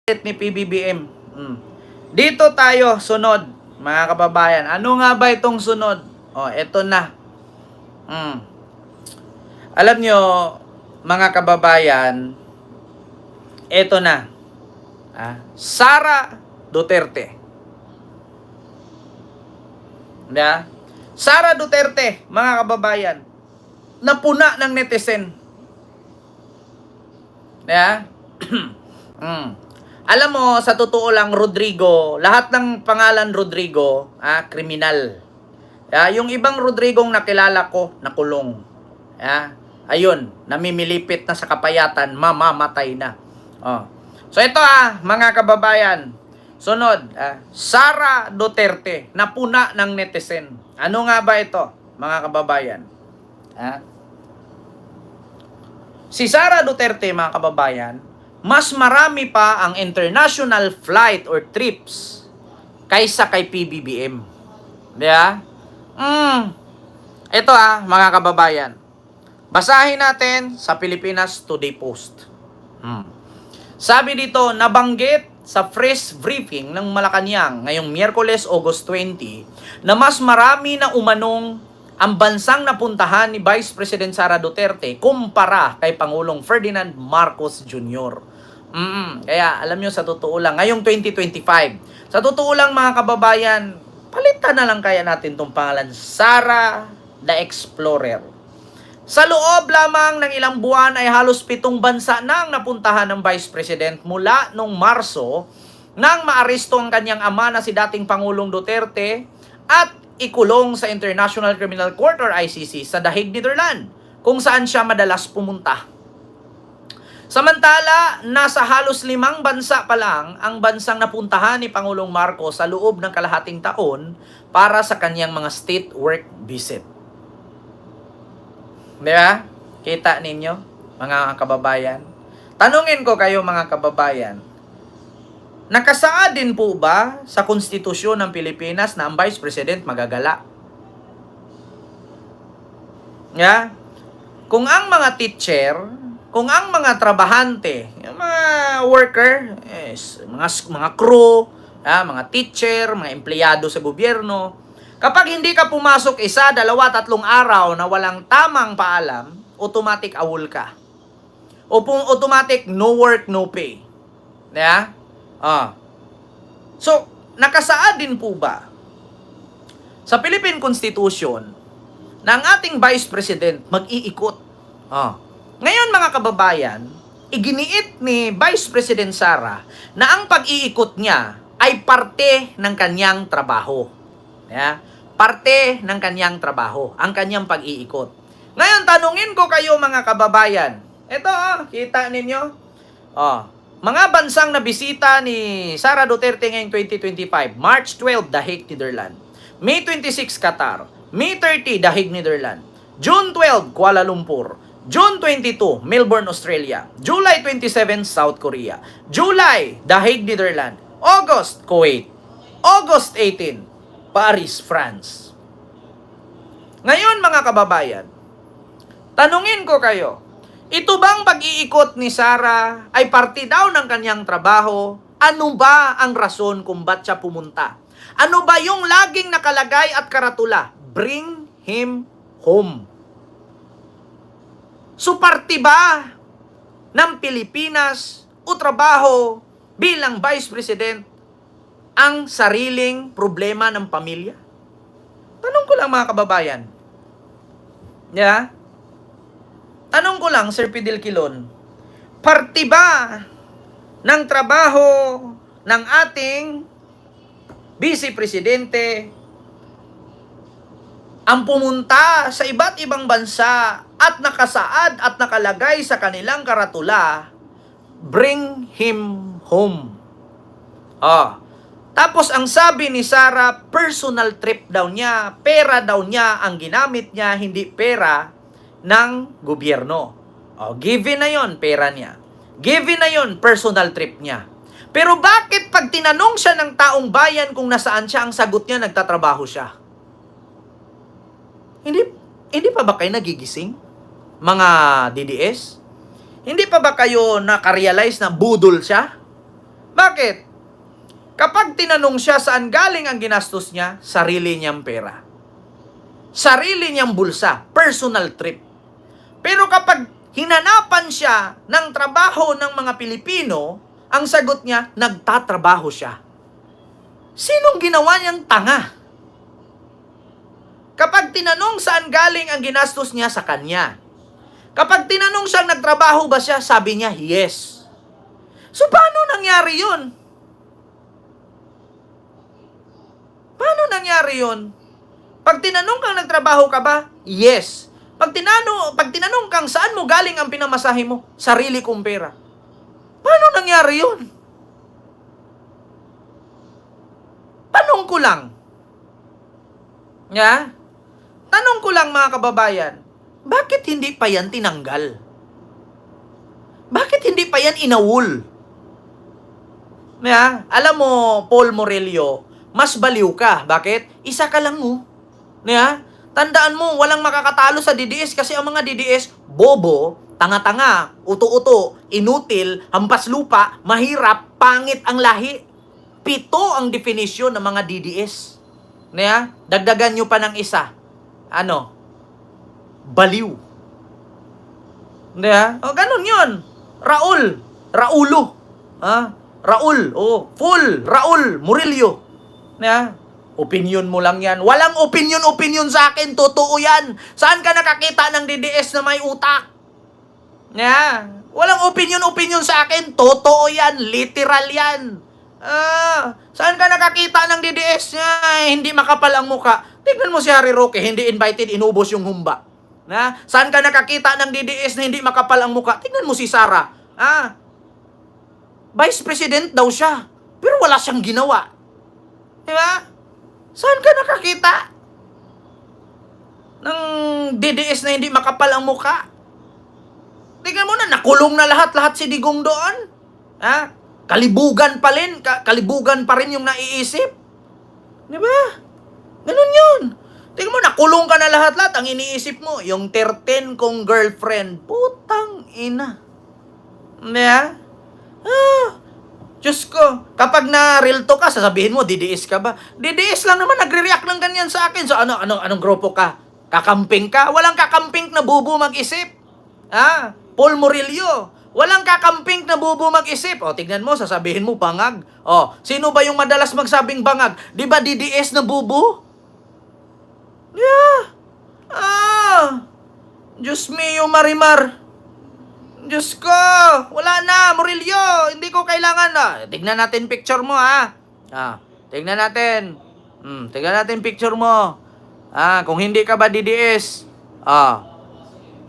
ni PBBM. Dito tayo sunod, mga kababayan. Ano nga ba itong sunod? Eto na. Alam nyo, mga kababayan, eto na. Sara Duterte. Sara Duterte, mga kababayan, napuna ng netizen. Alam mo, sa totoo lang, Rodrigo, lahat ng pangalan Rodrigo, kriminal. Yung ibang Rodrigong nakilala ko, nakulong. Ayun, namimilipit na sa kapayatan, mamamatay na. So ito mga kababayan, sunod, Sara Duterte, napuna ng netizen. Ano nga ba ito, mga kababayan? Si Sara Duterte, mga kababayan, mas marami pa ang international flight or trips kaysa kay PBBM. Ito mga kababayan. Basahin natin sa Pilipinas Today Post. Sabi dito, nabanggit sa press briefing ng Malacanang ngayong Miyerkules, August 20, na mas marami na umanong ang bansang napuntahan ni Vice President Sara Duterte kumpara kay Pangulong Ferdinand Marcos Jr. Kaya alam nyo, sa totoo lang, ngayong 2025, sa totoo lang mga kababayan, palitan na lang kaya natin itong pangalan, Sara the Explorer. Sa loob lamang ng ilang buwan ay halos 7 bansa nang napuntahan ng Vice President mula noong Marso nang maaresto ang kanyang ama na si dating Pangulong Duterte at ikulong sa International Criminal Court or ICC sa The Hague, Netherlands, kung saan siya madalas pumunta. Samantala, nasa halos 5 bansa pa lang ang bansang napuntahan ni Pangulong Marcos sa loob ng kalahating taon para sa kanyang mga state work visit. Kita ninyo, mga kababayan? Tanungin ko kayo, mga kababayan, nakasaad din po ba sa konstitusyon ng Pilipinas na ang Vice President magagala? Kung ang mga teacher, kung ang mga trabahante, yung mga worker, mga crew, mga teacher, mga empleyado sa gobyerno, kapag hindi ka pumasok 1, 2, 3 araw na walang tamang paalam, automatic awol ka. Automatic no work, no pay. So, nakasaad din po ba sa Philippine Constitution na ang ating Vice President mag-iikot? Ngayon, mga kababayan, iginiit ni Vice President Sara na ang pag-iikot niya ay parte ng kanyang trabaho. Parte ng kanyang trabaho, ang kanyang pag-iikot. Ngayon, tanungin ko kayo, mga kababayan. Ito, kita ninyo? Mga bansang nabisita ni Sara Duterte ngayong 2025. March 12, The Hague, Netherlands. May 26, Qatar. May 30, The Hague, Netherlands. June 12, Kuala Lumpur. June 22, Melbourne, Australia. July 27, South Korea. July, The Hague, Netherlands. August, Kuwait. August 18, Paris, France. Ngayon, mga kababayan, tanungin ko kayo, ito bang pag-iikot ni Sara ay parte daw ng kanyang trabaho? Ano ba ang rason kung ba't siya pumunta? Ano ba yung laging nakalagay at karatula? Bring him home. So, parte ba ng Pilipinas o trabaho bilang Vice President ang sariling problema ng pamilya? Tanong ko lang, mga kababayan. Tanong ko lang, Sir Fidel Quilon, parte ba ng trabaho ng ating Vice Presidente ang pumunta sa iba't ibang bansa at nakasaad at nakalagay sa kanilang karatula, bring him home? Tapos ang sabi ni Sara, personal trip daw niya, pera daw niya ang ginamit niya, hindi pera ng gobyerno. Given na yon, pera niya. Given na yon, personal trip niya. Pero bakit pag tinanong siya ng taong bayan kung nasaan siya, ang sagot niya, nagtatrabaho siya? Hindi pa ba kayo nagigising, mga DDS? Hindi pa ba kayo nakarealize na budol siya? Bakit? Kapag tinanong siya saan galing ang ginastos niya, sarili niyang pera. Sarili niyang bulsa, personal trip. Pero kapag hinanapan siya ng trabaho ng mga Pilipino, ang sagot niya, nagtatrabaho siya. Sinong ginawa niyang tanga? Kapag tinanong saan galing ang ginastos niya, sa kanya. Kapag tinanong siyang nagtrabaho ba siya, sabi niya, yes. So, paano nangyari yun? Paano nangyari yun? Pag tinanong kang nagtrabaho ka ba? Yes. Pag tinanong kang saan mo galing ang pinamasahe mo? Sarili kong pera. Paano nangyari yun? Tanong ko lang. Yeah? Tanong ko lang mga kababayan, bakit hindi pa yan tinanggal? Bakit hindi pa yan inawol? Yeah? Alam mo, Paul Morello, mas baliw ka. Bakit? Isa ka lang mo. Yeah? Tandaan mo, walang makakatalo sa DDS kasi ang mga DDS, bobo, tanga-tanga, uto-uto, inutil, hampas lupa, mahirap, pangit ang lahi. 7 ang definisyon ng mga DDS. Yeah? Dagdagan nyo pa ng isa. Ano? Baliw. Yeah? O, ganun yun. Raulo. Ha? Raul. O, full. Raul Murillo. Yeah? Opinion mo lang yan. Walang opinion sa akin. Totoo yan. Saan ka nakakita ng DDS na may utak? Yeah. Walang opinion sa akin. Totoo yan. Literal yan. Saan ka nakakita ng DDS na hindi makapal ang muka? Tignan mo si Harry Roque. Hindi invited. Inubos yung humba. Saan ka nakakita ng DDS na hindi makapal ang muka? Tignan mo si Sara. Vice President daw siya. Pero wala siyang ginawa. Diba? Saan ka nakakita ng DDS na hindi makapal ang muka? Tingnan mo na, nakulong na lahat si Digong doon. Kalibugan pa rin yung naiisip. Di ba? Ganun yun. Tingnan mo, nakulong ka na lahat. Ang iniisip mo, yung 13 kong girlfriend. Putang ina. Di ba? Diyos ko, kapag na-real to ka, sasabihin mo, DDS ka ba? DDS lang naman, nagre-react ng ganyan sa akin. So, anong grupo ka? Kakamping ka? Walang kakamping na bubo mag-isip. Paul Murillo, walang kakamping na bubo mag-isip. O, tignan mo, sasabihin mo, bangag. O, sino ba yung madalas magsabing bangag? Di ba DDS na bubo? Yeah. Diyos mio, Marimar. Diyos ko, wala na, Murillo, hindi ko kailangan na. Tignan natin picture mo, tignan natin. Tignan natin picture mo. Kung hindi ka ba DDS.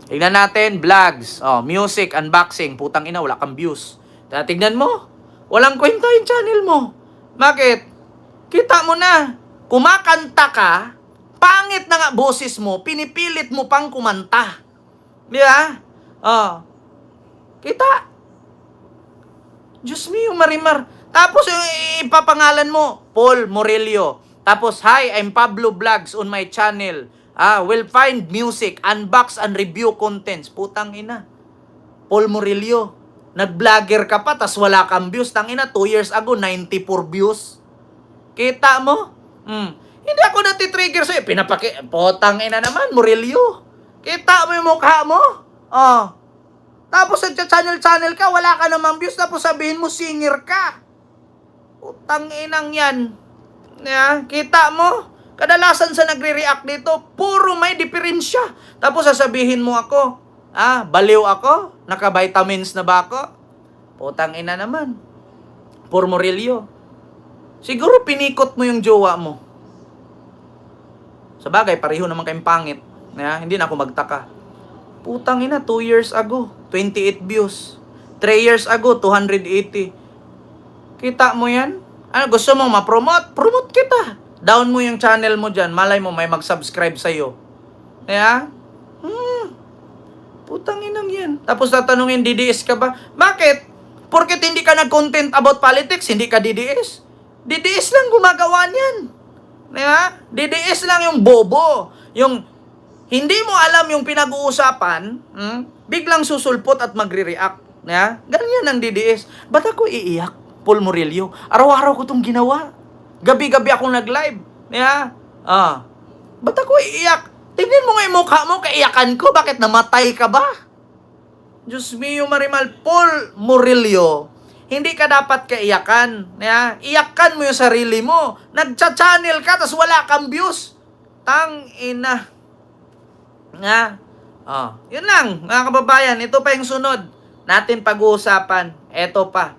Tignan natin, vlogs, music, unboxing, putang ina, wala kang views. Tignan mo, walang kwenta yung channel mo. Bakit? Kita mo na, kumakanta ka, pangit na nga boses mo, pinipilit mo pang kumanta. Di ba? Kita. Diyos mio, Marimar. Tapos ipapangalan mo, Paul Morello. Tapos, hi, I'm Pablo Vlogs on my channel. Will find music, unbox and review contents. Putang ina. Paul Morello. Nag-vlogger ka pa, tas wala kang views. Tangina, 2 years ago, 94 views. Kita mo? Hindi ako natitrigger sa'yo. Putang ina naman, Morello. Kita mo yung mukha mo? Tapos nagcha-channel ka, wala ka namang views, tapos sabihin mo singer ka. Utang inang yan. Kita mo? Kadalasan sa nagre-react dito, puro may diferensya. Tapos sasabihin mo ako, baliw ako? Naka-vitamins na ba ako? Putang ina naman. Por Murillo. Siguro pinikot mo yung jowa mo. Sa bagay, pareho naman kayong pangit. Hindi na ako magtaka. Putang ina, 2 years ago, 28 views. 3 years ago, 280. Kita mo yan? Gusto mo ma-promote? Promote kita. Down mo yung channel mo dyan. Malay mo, may mag-subscribe sa'yo. Putang inang yan. Tapos tatanungin, DDS ka ba? Bakit? Porket hindi ka nag-content about politics, hindi ka DDS. DDS lang gumagawa niyan. DDS lang yung bobo. Yung hindi mo alam yung pinag-uusapan, biglang susulpot at magre-react. Ganyan ang DDS. Ba't ako iiyak? Paul Murillo. Araw-araw ko itong ginawa. Gabi-gabi akong nag-live. Yeah? Ba't ako iiyak? Tingnan mo nga yung mukha mo, kaiyakan ko. Bakit namatay ka ba? Diyos mio, Marimal, Paul Murillo, hindi ka dapat kaiyakan. Yeah? Iyakan mo yung sarili mo. Nagcha-channel ka, tas wala kang views. Tang ina. Nga. Yun lang, mga kababayan. Ito pa yung sunod natin pag-uusapan. Ito pa.